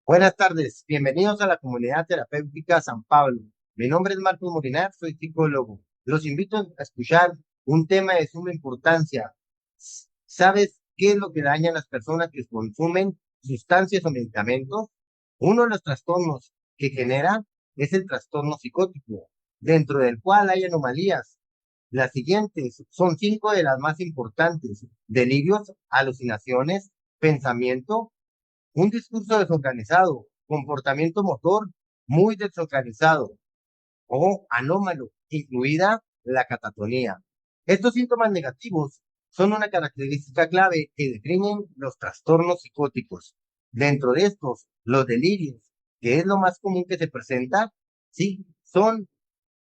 Buenas tardes, bienvenidos a la comunidad terapéutica San Pablo. Mi nombre es Marcos Molinar, soy psicólogo. Los invito a escuchar un tema de suma importancia. ¿Sabes qué es lo que daña a las personas que consumen sustancias o medicamentos? Uno de los trastornos que genera es el trastorno psicótico, dentro del cual hay anomalías. Las siguientes son cinco de las más importantes: delirios, alucinaciones, pensamiento, un discurso desorganizado, comportamiento motor muy desorganizado o anómalo, incluida la catatonía. Estos síntomas negativos son una característica clave que definen los trastornos psicóticos. Dentro de estos, los delirios, que es lo más común que se presenta, sí, son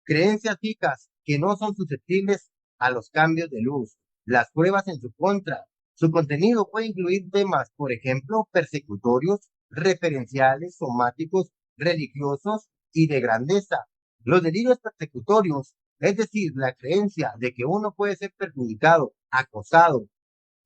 creencias fijas que no son susceptibles a los cambios de luz. Las pruebas en su contra. Su contenido puede incluir temas, por ejemplo, persecutorios, referenciales, somáticos, religiosos y de grandeza. Los delirios persecutorios, es decir, la creencia de que uno puede ser perjudicado, acosado,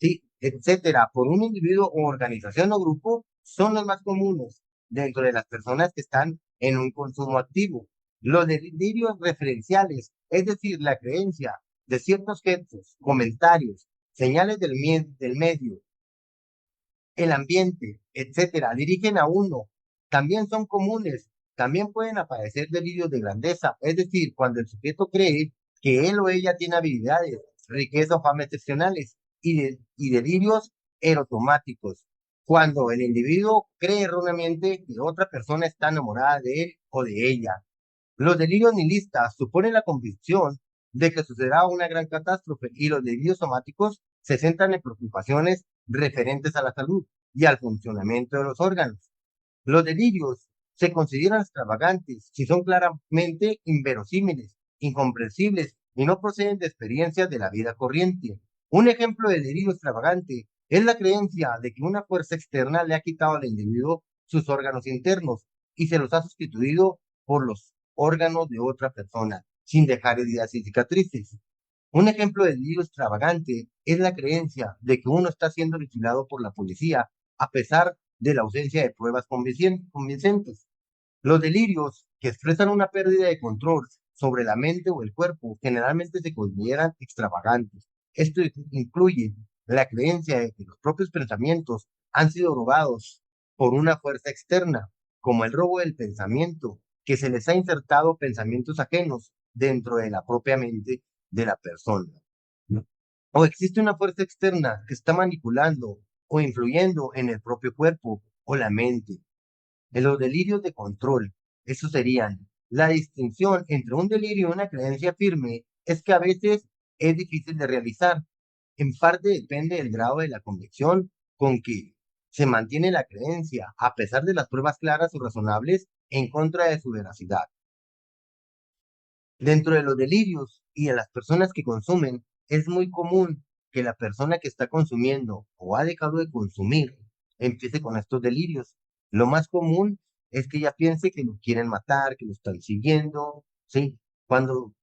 sí, etcétera, por un individuo o organización o grupo, son los más comunes dentro de las personas que están en un consumo activo. Los delirios referenciales, es decir, la creencia de ciertos gestos, comentarios, señales del medio, el ambiente, etcétera, dirigen a uno. También son comunes. También pueden aparecer delirios de grandeza, es decir, cuando el sujeto cree que él o ella tiene habilidades, riqueza o fama excepcionales, y delirios erotomáticos, cuando el individuo cree erróneamente que otra persona está enamorada de él o de ella. Los delirios nihilistas suponen la convicción de que sucederá una gran catástrofe, y los delirios somáticos se centran en preocupaciones referentes a la salud y al funcionamiento de los órganos. Los delirios se consideran extravagantes si son claramente inverosímiles, incomprensibles y no proceden de experiencias de la vida corriente. Un ejemplo de delirio extravagante es la creencia de que una fuerza externa le ha quitado al individuo sus órganos internos y se los ha sustituido por los órganos de otra persona, sin dejar heridas y cicatrices. Un ejemplo de delirio extravagante es la creencia de que uno está siendo vigilado por la policía a pesar de la ausencia de pruebas convincentes. Los delirios que expresan una pérdida de control sobre la mente o el cuerpo generalmente se consideran extravagantes. Esto incluye la creencia de que los propios pensamientos han sido robados por una fuerza externa, como el robo del pensamiento, que se les ha insertado pensamientos ajenos dentro de la propia mente de la persona. O existe una fuerza externa que está manipulando o influyendo en el propio cuerpo o la mente. En los delirios de control, esos serían la distinción entre un delirio y una creencia firme, es que a veces es difícil de realizar. En parte depende del grado de la convicción con que se mantiene la creencia, a pesar de las pruebas claras o razonables en contra de su veracidad. Dentro de los delirios y de las personas que consumen, es muy común que la persona que está consumiendo o ha dejado de consumir empiece con estos delirios. Lo más común es que ella piense que lo quieren matar, que lo están siguiendo, ¿sí? Cuando,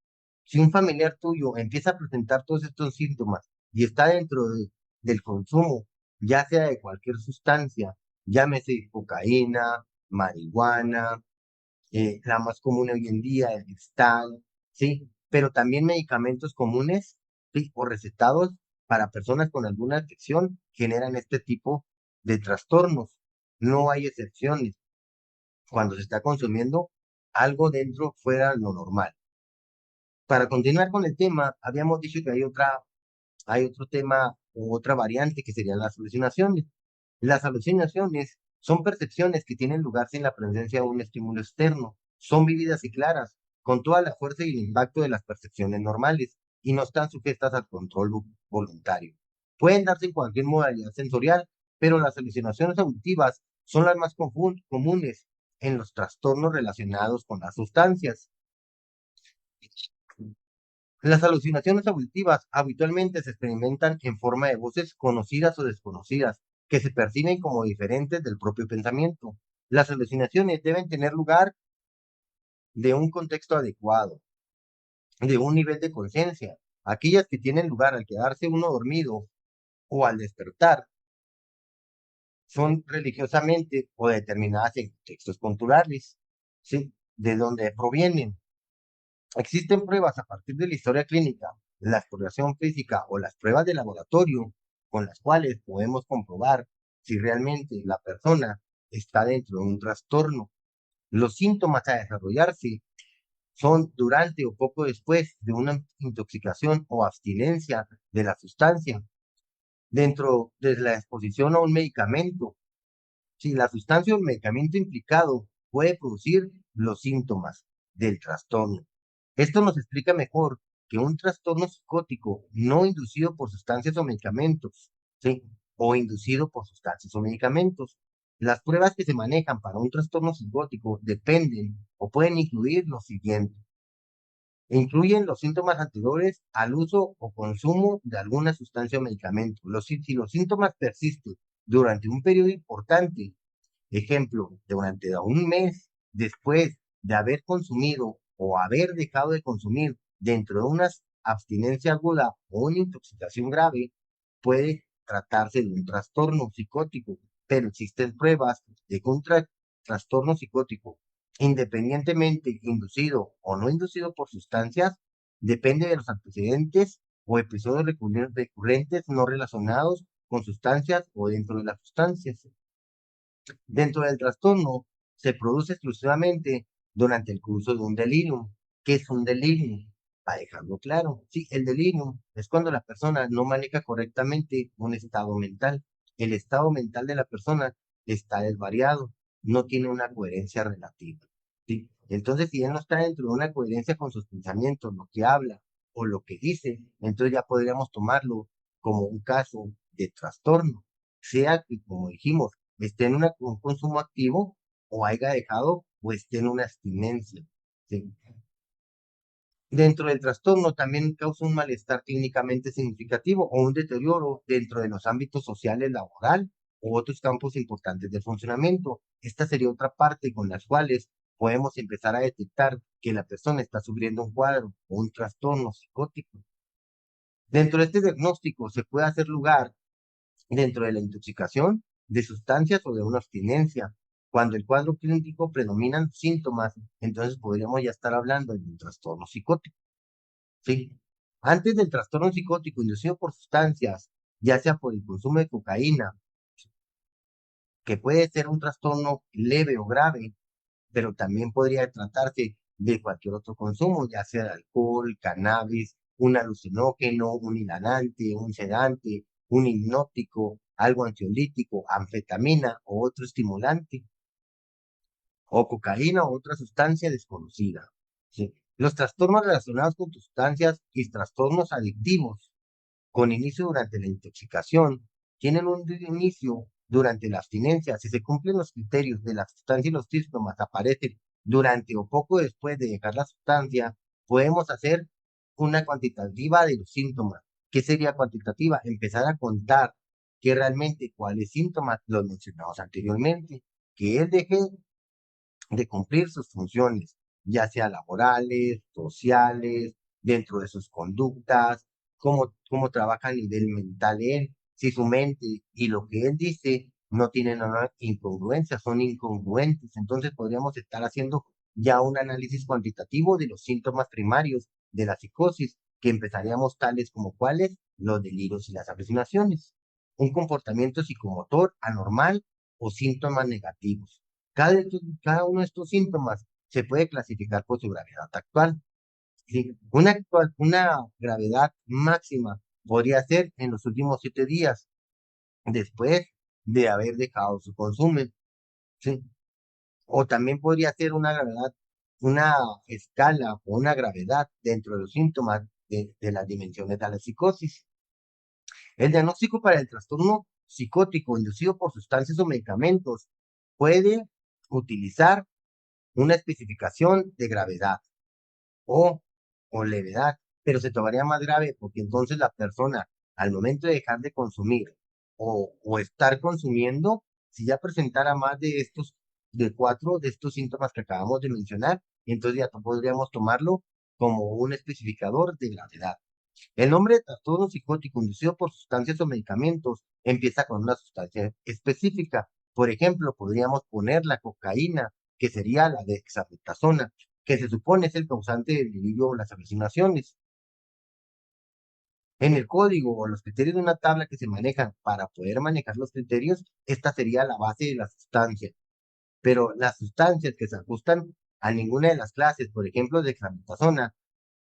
si un familiar tuyo empieza a presentar todos estos síntomas y está del consumo, ya sea de cualquier sustancia, llámese cocaína, marihuana, la más común hoy en día, el Cristal, ¿sí? Pero también medicamentos comunes, ¿sí? O recetados para personas con alguna afección generan este tipo de trastornos. No hay excepciones cuando se está consumiendo algo dentro fuera de lo normal. Para continuar con el tema, habíamos dicho que hay otro tema o otra variante que serían las alucinaciones. Las alucinaciones son percepciones que tienen lugar sin la presencia de un estímulo externo. Son vividas y claras, con toda la fuerza y el impacto de las percepciones normales, y no están sujetas al control voluntario. Pueden darse en cualquier modalidad sensorial, pero las alucinaciones auditivas son las más comunes en los trastornos relacionados con las sustancias. Las alucinaciones auditivas habitualmente se experimentan en forma de voces conocidas o desconocidas, que se perciben como diferentes del propio pensamiento. Las alucinaciones deben tener lugar de un contexto adecuado, de un nivel de conciencia. Aquellas que tienen lugar al quedarse uno dormido o al despertar son religiosamente o determinadas en textos culturales, ¿sí? De donde provienen. Existen pruebas a partir de la historia clínica, la exploración física o las pruebas de laboratorio con las cuales podemos comprobar si realmente la persona está dentro de un trastorno. Los síntomas a desarrollarse son durante o poco después de una intoxicación o abstinencia de la sustancia, dentro de la exposición a un medicamento. Si la sustancia o el medicamento implicado puede producir los síntomas del trastorno. Esto nos explica mejor que un trastorno psicótico no inducido por sustancias o medicamentos, ¿sí? O inducido por sustancias o medicamentos. Las pruebas que se manejan para un trastorno psicótico dependen o pueden incluir lo siguiente. Incluyen los síntomas anteriores al uso o consumo de alguna sustancia o medicamento. Si los síntomas persisten durante un periodo importante, ejemplo, durante un mes después de haber consumido o haber dejado de consumir dentro de una abstinencia aguda o una intoxicación grave, puede tratarse de un trastorno psicótico, pero existen pruebas de que un trastorno psicótico, independientemente inducido o no inducido por sustancias, depende de los antecedentes o episodios recurrentes no relacionados con sustancias o dentro de las sustancias. Dentro del trastorno se produce exclusivamente durante el curso de un delirium. ¿Qué es un delirium? Para dejarlo claro, sí, el delirium es cuando la persona no maneja correctamente un estado mental. El estado mental de la persona está desvariado, no tiene una coherencia relativa. ¿Sí? Entonces, si él no está dentro de una coherencia con sus pensamientos, lo que habla o lo que dice, entonces ya podríamos tomarlo como un caso de trastorno. Sea que, como dijimos, esté en un consumo activo o haya dejado o esté en una abstinencia. ¿Sí? Dentro del trastorno también causa un malestar clínicamente significativo o un deterioro dentro de los ámbitos sociales, laboral u otros campos importantes de funcionamiento. Esta sería otra parte con las cuales podemos empezar a detectar que la persona está sufriendo un cuadro o un trastorno psicótico. Dentro de este diagnóstico se puede hacer lugar dentro de la intoxicación de sustancias o de una abstinencia. Cuando el cuadro clínico predominan síntomas, entonces podríamos ya estar hablando de un trastorno psicótico. ¿Sí? Antes del trastorno psicótico inducido por sustancias, ya sea por el consumo de cocaína, que puede ser un trastorno leve o grave, pero también podría tratarse de cualquier otro consumo, ya sea de alcohol, cannabis, un alucinógeno, un inhalante, un sedante, un hipnótico, algo ansiolítico, anfetamina o otro estimulante, o cocaína o otra sustancia desconocida. ¿Sí? Los trastornos relacionados con sustancias y trastornos adictivos con inicio durante la intoxicación, tienen un inicio durante la abstinencia. Si se cumplen los criterios de la sustancia y los síntomas aparecen durante o poco después de dejar la sustancia, podemos hacer una cuantitativa de los síntomas. ¿Qué sería cuantitativa? Empezar a contar que realmente cuáles síntomas los mencionamos anteriormente, que él deje de cumplir sus funciones, ya sea laborales, sociales, dentro de sus conductas, cómo trabaja a nivel mental él, si su mente y lo que él dice no tienen una incongruencia, son incongruentes. Entonces podríamos estar haciendo ya un análisis cuantitativo de los síntomas primarios de la psicosis, que empezaríamos tales como cuáles, los delirios y las alucinaciones, un comportamiento psicomotor anormal o síntomas negativos. Cada uno de estos síntomas se puede clasificar por su gravedad actual. ¿Sí? Una gravedad máxima podría ser en los últimos 7 días después de haber dejado su consumo. ¿Sí? O también podría ser una gravedad, una escala o una gravedad dentro de los síntomas de las dimensiones de la psicosis. El diagnóstico para el trastorno psicótico inducido por sustancias o medicamentos puede utilizar una especificación de gravedad o, o levedad, pero se tomaría más grave porque entonces la persona, al momento de dejar de consumir o estar consumiendo, si ya presentara más de 4 de estos síntomas que acabamos de mencionar, entonces ya podríamos tomarlo como un especificador de gravedad. El nombre de trastorno psicótico inducido por sustancias o medicamentos empieza con una sustancia específica. Por ejemplo, podríamos poner la cocaína, que sería la dexametasona, que se supone es el causante del delirio o las alucinaciones. En el código o los criterios de una tabla que se manejan para poder manejar los criterios, esta sería la base de la sustancia. Pero las sustancias que se ajustan a ninguna de las clases, por ejemplo, dexametasona,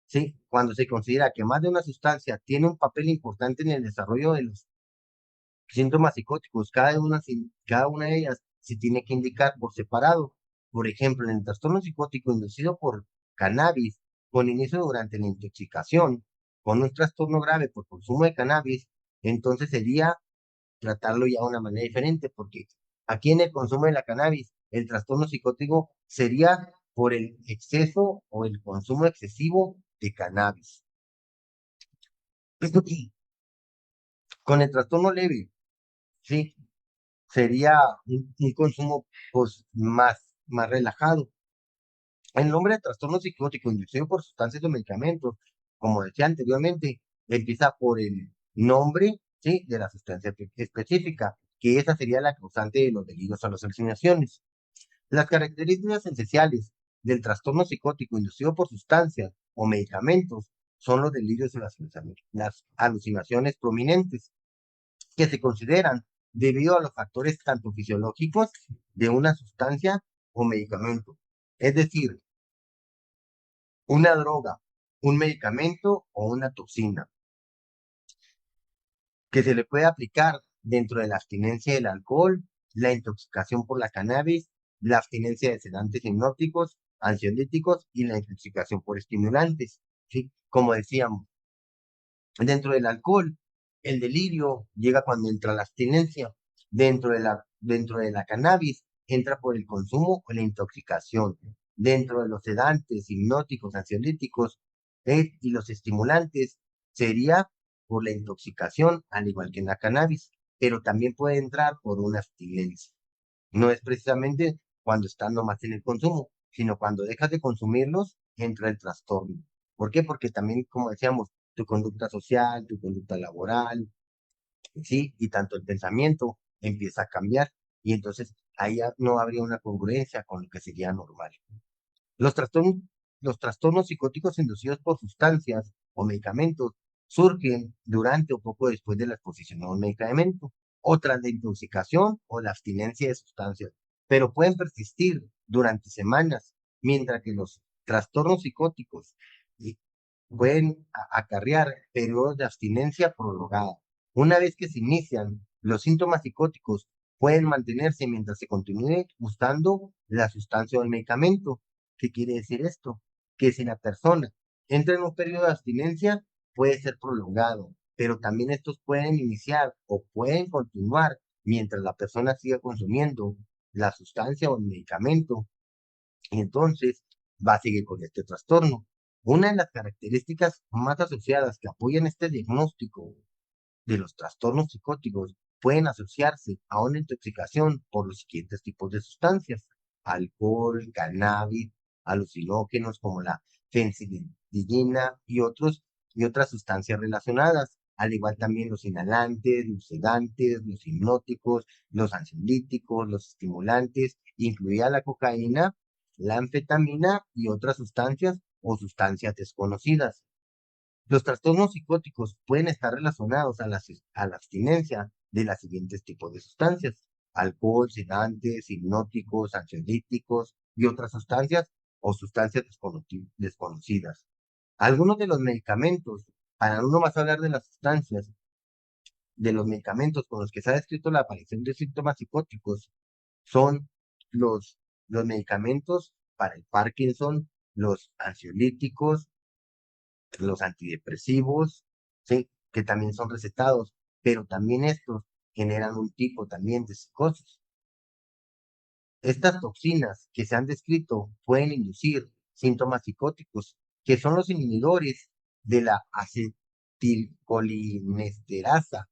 ¿sí? Cuando se considera que más de una sustancia tiene un papel importante en el desarrollo de los síntomas psicóticos, cada una de ellas se tiene que indicar por separado. Por ejemplo, en el trastorno psicótico inducido por cannabis, con inicio durante la intoxicación, con un trastorno grave por consumo de cannabis, entonces sería tratarlo ya de una manera diferente, porque aquí en el consumo de la cannabis, el trastorno psicótico sería por el exceso o el consumo excesivo de cannabis. Con el trastorno leve, sí, sería un consumo pues más relajado. El nombre de trastorno psicótico inducido por sustancias o medicamentos, como decía anteriormente, empieza por el nombre, ¿sí? De la sustancia específica, que esa sería la causante de los delirios o las alucinaciones. Las características esenciales del trastorno psicótico inducido por sustancias o medicamentos son los delirios y las alucinaciones prominentes, que se consideran debido a los factores tanto fisiológicos de una sustancia o medicamento. Es decir, una droga, un medicamento o una toxina, que se le puede aplicar dentro de la abstinencia del alcohol, la intoxicación por la cannabis, la abstinencia de sedantes hipnóticos, ansiolíticos y la intoxicación por estimulantes. ¿Sí? Como decíamos, dentro del alcohol, el delirio llega cuando entra la abstinencia. Dentro de la cannabis, entra por el consumo o la intoxicación. Dentro de los sedantes, hipnóticos, ansiolíticos y los estimulantes, sería por la intoxicación, al igual que en la cannabis, pero también puede entrar por una abstinencia. No es precisamente cuando están nomás en el consumo, sino cuando dejas de consumirlos, entra el trastorno. ¿Por qué? Porque también, como decíamos, tu conducta social, tu conducta laboral, ¿sí? Y tanto el pensamiento empieza a cambiar. Y entonces ahí ya no habría una congruencia con lo que sería normal. Los trastornos, los trastornos psicóticos inducidos por sustancias o medicamentos surgen durante o poco después de la exposición a un medicamento, o tras la intoxicación o la abstinencia de sustancias, pero pueden persistir durante semanas, mientras que los trastornos psicóticos pueden acarrear periodos de abstinencia prolongada. Una vez que se inician, los síntomas psicóticos pueden mantenerse mientras se continúe usando la sustancia o el medicamento. ¿Qué quiere decir esto? Que si la persona entra en un periodo de abstinencia, puede ser prolongado, pero también estos pueden iniciar o pueden continuar mientras la persona siga consumiendo la sustancia o el medicamento, y entonces va a seguir con este trastorno. Una de las características más asociadas que apoyan este diagnóstico de los trastornos psicóticos pueden asociarse a una intoxicación por los siguientes tipos de sustancias: alcohol, cannabis, alucinógenos como la fencidina y otras sustancias relacionadas, al igual también los inhalantes, los sedantes, los hipnóticos, los ansiolíticos, los estimulantes, incluida la cocaína, la anfetamina y otras sustancias o sustancias desconocidas. Los trastornos psicóticos pueden estar relacionados a la abstinencia de los siguientes tipos de sustancias: alcohol, sedantes, hipnóticos, ansiolíticos y otras sustancias o sustancias desconocidas. Algunos de los medicamentos, para no más hablar de las sustancias, de los medicamentos con los que se ha descrito la aparición de síntomas psicóticos, son los medicamentos para el Parkinson, los ansiolíticos, los antidepresivos, ¿sí? Que también son recetados, pero también estos generan un tipo también de psicosis. Estas toxinas que se han descrito pueden inducir síntomas psicóticos, que son los inhibidores de la acetilcolinesterasa,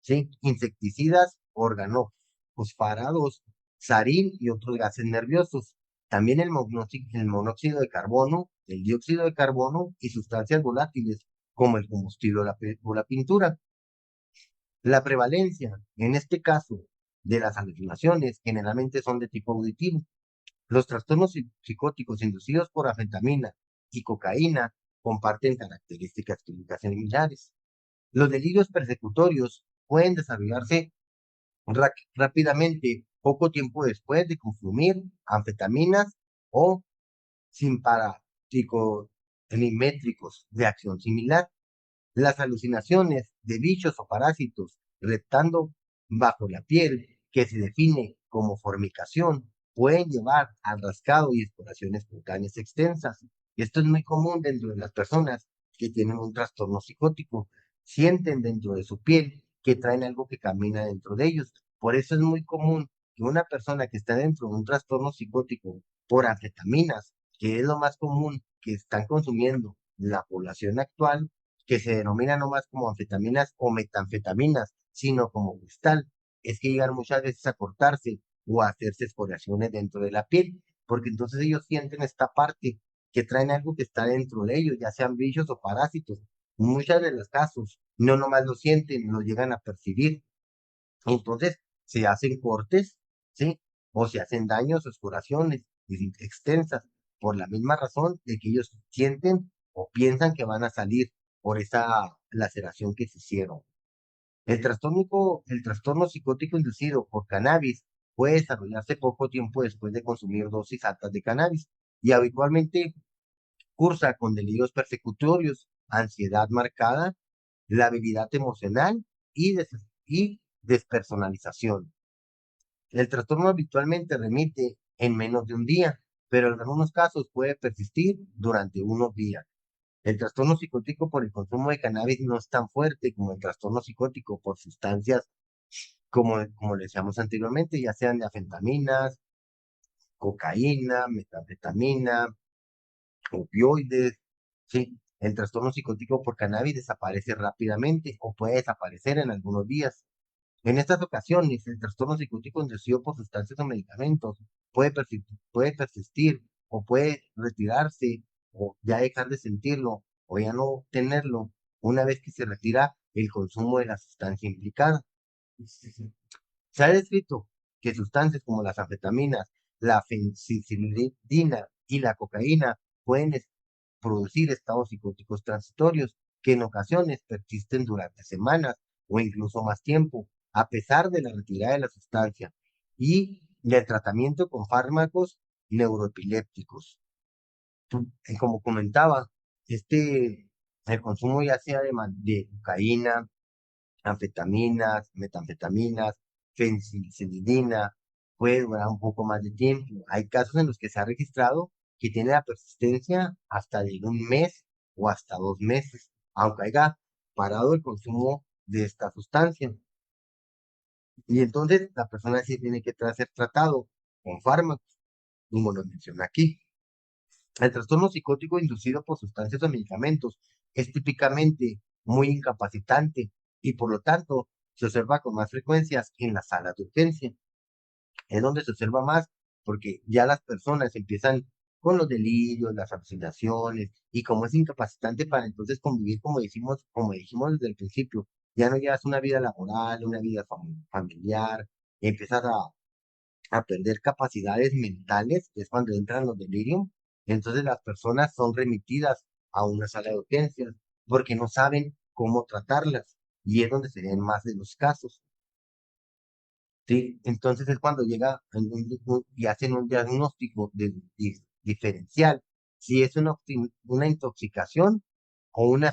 ¿sí? Insecticidas, organofosfarados, sarín y otros gases nerviosos. También el monóxido de carbono, el dióxido de carbono y sustancias volátiles como el combustible o la pintura. La prevalencia, en este caso, de las alucinaciones generalmente son de tipo auditivo. Los trastornos psicóticos inducidos por anfetamina y cocaína comparten características clínicas similares. Los delirios persecutorios pueden desarrollarse rápidamente poco tiempo después de consumir anfetaminas o sin psicotimimétricos de acción similar. Las alucinaciones de bichos o parásitos reptando bajo la piel, que se define como formicación, pueden llevar al rascado y exploraciones cutáneas extensas. Esto es muy común dentro de las personas que tienen un trastorno psicótico. Sienten dentro de su piel que traen algo que camina dentro de ellos. Por eso es muy común que una persona que está dentro de un trastorno psicótico por anfetaminas, que es lo más común que están consumiendo la población actual, que se denomina no más como anfetaminas o metanfetaminas, sino como cristal, es que llegan muchas veces a cortarse o a hacerse escoriaciones dentro de la piel, porque entonces ellos sienten esta parte que traen algo que está dentro de ellos, ya sean bichos o parásitos. Muchas de los casos no nomás lo sienten, lo llegan a percibir. Entonces se hacen cortes, ¿sí? O se hacen daños o escoriaciones extensas por la misma razón de que ellos sienten o piensan que van a salir por esa laceración que se hicieron. El trastorno psicótico inducido por cannabis puede desarrollarse poco tiempo después de consumir dosis altas de cannabis y habitualmente cursa con delirios persecutorios, ansiedad marcada, la habilidad emocional y despersonalización. El trastorno habitualmente remite en menos de un día, pero en algunos casos puede persistir durante unos días. El trastorno psicótico por el consumo de cannabis no es tan fuerte como el trastorno psicótico por sustancias como le decíamos anteriormente, ya sean de anfetaminas, cocaína, metanfetamina, opioides, ¿sí? El trastorno psicótico por cannabis desaparece rápidamente o puede desaparecer en algunos días. En estas ocasiones, el trastorno psicótico inducido por sustancias o medicamentos puede persistir o puede retirarse o ya dejar de sentirlo o ya no tenerlo una vez que se retira el consumo de la sustancia implicada. Se ha descrito que sustancias como las anfetaminas, la fencitilidina y la cocaína pueden producir estados psicóticos transitorios que en ocasiones persisten durante semanas o incluso más tiempo, a pesar de la retirada de la sustancia y del tratamiento con fármacos neuroepilépticos. Como comentaba, el consumo ya sea de cocaína, anfetaminas, metanfetaminas, fenilcetilina, puede durar un poco más de tiempo. Hay casos en los que se ha registrado que tiene la persistencia hasta de un mes o hasta 2 meses, aunque haya parado el consumo de esta sustancia. Y entonces la persona sí tiene que ser tratado con fármacos, como lo menciona aquí. El trastorno psicótico inducido por sustancias o medicamentos es típicamente muy incapacitante y por lo tanto se observa con más frecuencias en las salas de urgencia. Es donde se observa más porque ya las personas empiezan con los delirios, las alucinaciones y como es incapacitante para entonces convivir, como dijimos desde el principio, ya no llevas una vida laboral, una vida familiar, empiezas a perder capacidades mentales, que es cuando entran los delirios, entonces las personas son remitidas a una sala de urgencias porque no saben cómo tratarlas y es donde se ven más de los casos, ¿sí? Entonces es cuando llega y hacen un diagnóstico diferencial, si es una intoxicación o una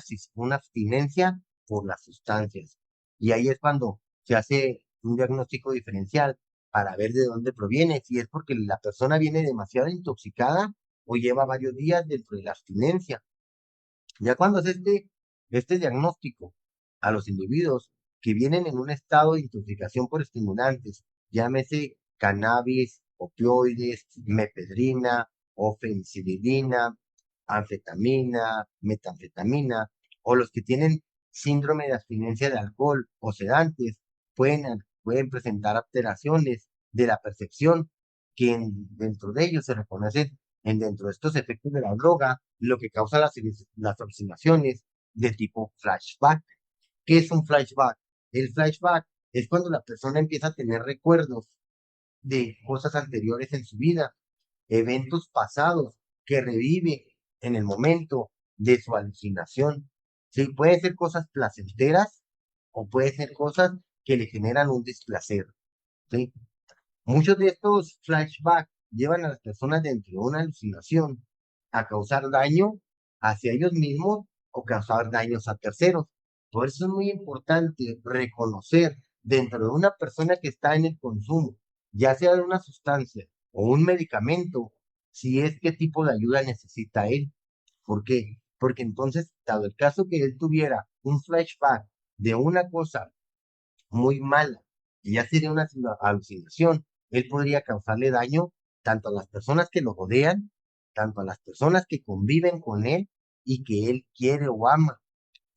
abstinencia por las sustancias. Y ahí es cuando se hace un diagnóstico diferencial para ver de dónde proviene, si es porque la persona viene demasiado intoxicada o lleva varios días dentro de la abstinencia. Ya cuando hace este diagnóstico a los individuos que vienen en un estado de intoxicación por estimulantes, llámese cannabis, opioides, mefedrina, ofencidina, anfetamina, metanfetamina, o los que tienen síndrome de abstinencia de alcohol o sedantes, pueden presentar alteraciones de la percepción que dentro de ellos se reconocen dentro de estos efectos de la droga, lo que causa las alucinaciones de tipo flashback. ¿Qué es un flashback? El flashback es cuando la persona empieza a tener recuerdos de cosas anteriores en su vida, eventos pasados que revive en el momento de su alucinación. Sí, puede ser cosas placenteras o puede ser cosas que le generan un displacer. ¿Sí? Muchos de estos flashbacks llevan a las personas dentro de una alucinación a causar daño hacia ellos mismos o causar daños a terceros. Por eso es muy importante reconocer dentro de una persona que está en el consumo, ya sea de una sustancia o un medicamento, si es qué tipo de ayuda necesita él. ¿Por qué? Porque entonces, dado el caso que él tuviera un flashback de una cosa muy mala, y ya sería una alucinación. Él podría causarle daño tanto a las personas que lo rodean, tanto a las personas que conviven con él y que él quiere o ama.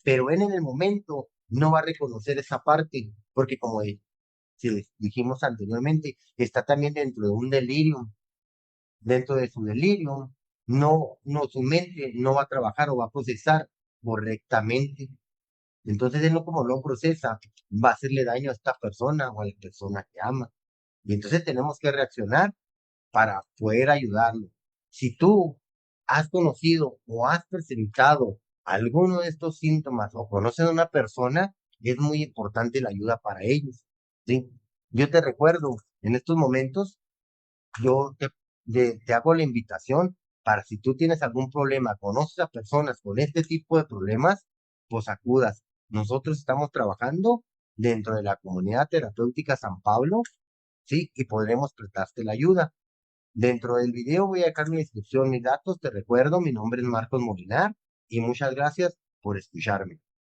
Pero él en el momento no va a reconocer esa parte, porque como si les dijimos anteriormente, está también dentro de un delirio. Dentro de su delirio, su mente no va a trabajar o va a procesar correctamente. Entonces él no como lo procesa, va a hacerle daño a esta persona o a la persona que ama. Y entonces tenemos que reaccionar para poder ayudarlo. Si tú has conocido o has presentado alguno de estos síntomas o conoces a una persona, es muy importante la ayuda para ellos. ¿Sí? Yo te recuerdo, en estos momentos, te hago la invitación para si tú tienes algún problema, conoces a personas con este tipo de problemas, pues acudas. Nosotros estamos trabajando dentro de la comunidad terapéutica San Pablo, ¿sí? Y podremos prestarte la ayuda. Dentro del video voy a dejar mi descripción, mis datos, te recuerdo, mi nombre es Marcos Molinar y muchas gracias por escucharme.